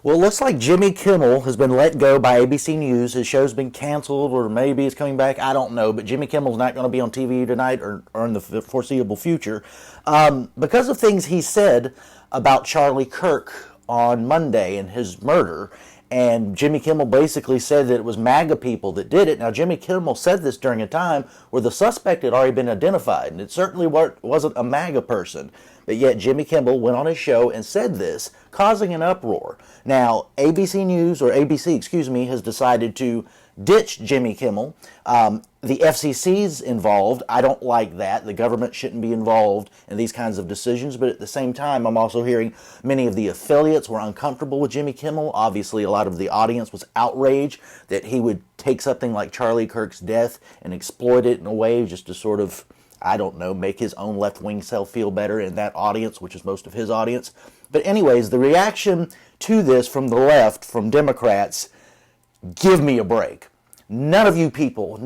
Well, it looks like Jimmy Kimmel has been let go by ABC News. His show's been canceled, or maybe it's coming back. I don't know. But Jimmy Kimmel's not going to be on TV tonight or in the foreseeable future because of things he said about Charlie Kirk on Monday and his murder. And Jimmy Kimmel basically said that it was MAGA people that did it. Now, Jimmy Kimmel said this during a time where the suspect had already been identified, and it certainly wasn't a MAGA person. But yet Jimmy Kimmel went on his show and said this, causing an uproar. Now, ABC, has decided to ditch Jimmy Kimmel. The FCC's involved. I don't like that. The government shouldn't be involved in these kinds of decisions. But at the same time, I'm also hearing many of the affiliates were uncomfortable with Jimmy Kimmel. Obviously, a lot of the audience was outraged that he would take something like Charlie Kirk's death and exploit it in a way just to sort of, I don't know, make his own left-wing self feel better in that audience, which is most of his audience. But anyways, the reaction to this from the left, from Democrats, give me a break. None of you people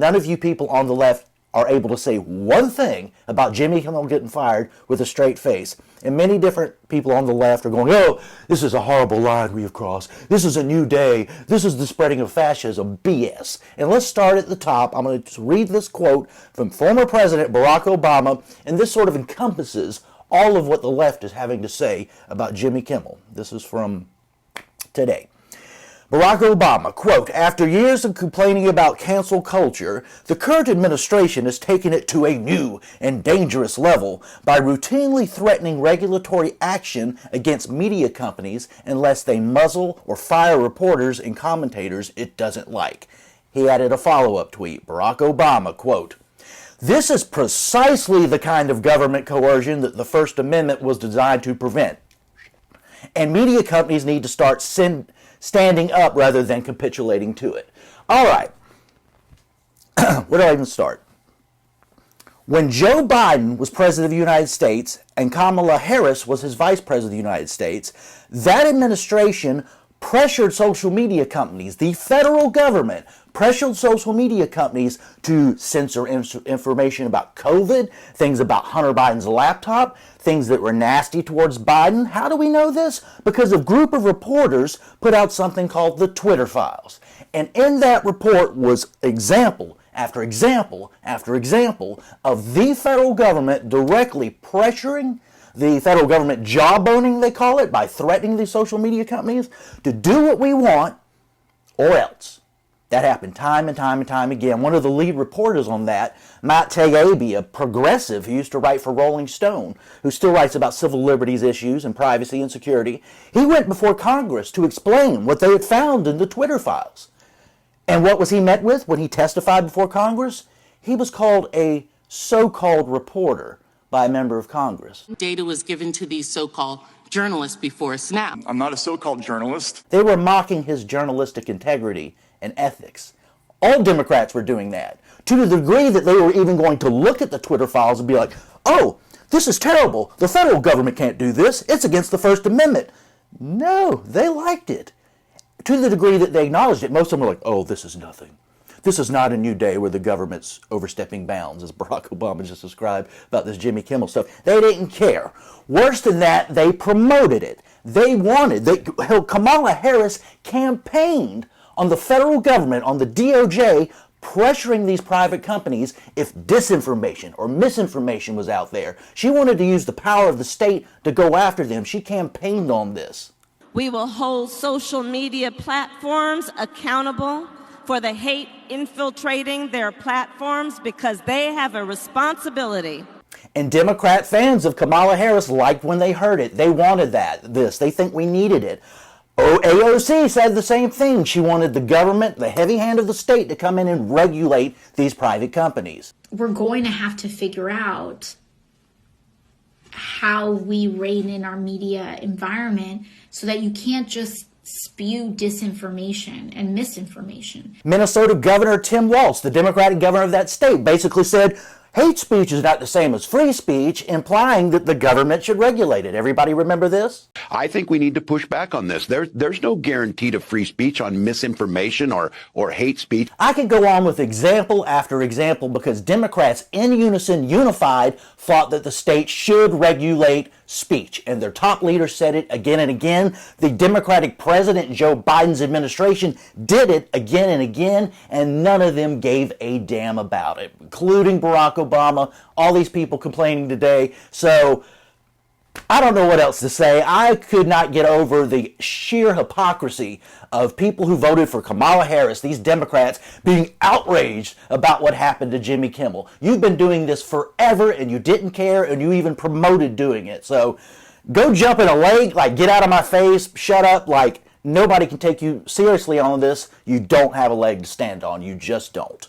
on the left are able to say one thing about Jimmy Kimmel getting fired with a straight face. And many different people on the left are going, oh, this is a horrible line we have crossed. This is a new day. This is the spreading of fascism. BS. And let's start at the top. I'm going to read this quote from former President Barack Obama, and this sort of encompasses all of what the left is having to say about Jimmy Kimmel. This is from today. Barack Obama, quote, after years of complaining about cancel culture, the current administration has taken it to a new and dangerous level by routinely threatening regulatory action against media companies unless they muzzle or fire reporters and commentators it doesn't like. He added a follow-up tweet. Barack Obama, quote, this is precisely the kind of government coercion that the First Amendment was designed to prevent. And media companies need to start standing up rather than capitulating to it. All right. Where do I even start? When Joe Biden was president of the United States and Kamala Harris was his vice president of the United States, that administration pressured social media companies, the federal government pressured social media companies to censor information about COVID, things about Hunter Biden's laptop, things that were nasty towards Biden. How do we know this? Because a group of reporters put out something called the Twitter Files. And in that report was example after example after example of the federal government directly pressuring the federal government jawboning, they call it, by threatening these social media companies to do what we want or else. That happened time and time and time again. One of the lead reporters on that, Matt Taibbi, a progressive who used to write for Rolling Stone, who still writes about civil liberties issues and privacy and security, he went before Congress to explain what they had found in the Twitter files. And what was he met with when he testified before Congress? He was called a so-called reporter by a member of Congress. Data was given to these so-called journalists before Snap. I'm not a so-called journalist. They were mocking his journalistic integrity and ethics. All Democrats were doing that, to the degree that they were even going to look at the Twitter files and be like, oh, this is terrible. The federal government can't do this. It's against the First Amendment. No, they liked it. To the degree that they acknowledged it, most of them were like, oh, this is nothing. This is not a new day where the government's overstepping bounds, as Barack Obama just described about this Jimmy Kimmel stuff. They didn't care. Worse than that, they promoted it. Kamala Harris campaigned on the federal government, on the DOJ, pressuring these private companies if disinformation or misinformation was out there. She wanted to use the power of the state to go after them. She campaigned on this. We will hold social media platforms accountable for the hate infiltrating their platforms because they have a responsibility. And Democrat fans of Kamala Harris liked when they heard it. They wanted this. They think we needed it. AOC said the same thing. She wanted the government, the heavy hand of the state, to come in and regulate these private companies. We're going to have to figure out how we rein in our media environment so that you can't just spew disinformation and misinformation. Minnesota Governor Tim Walz, the Democratic governor of that state, basically said, Hate speech is not the same as free speech, implying that the government should regulate it. Everybody remember this? I think we need to push back on this. There's no guarantee to free speech on misinformation or hate speech. I could go on with example after example because Democrats in unison, unified, thought that the state should regulate speech. And their top leader said it again and again. The Democratic president, Joe Biden's administration, did it again and again, and none of them gave a damn about it, including Barack Obama, all these people complaining today. So I don't know what else to say. I could not get over the sheer hypocrisy of people who voted for Kamala Harris, these Democrats, being outraged about what happened to Jimmy Kimmel. You've been doing this forever and you didn't care and you even promoted doing it. So go jump in a lake, like get out of my face, shut up, like nobody can take you seriously on this. You don't have a leg to stand on. You just don't.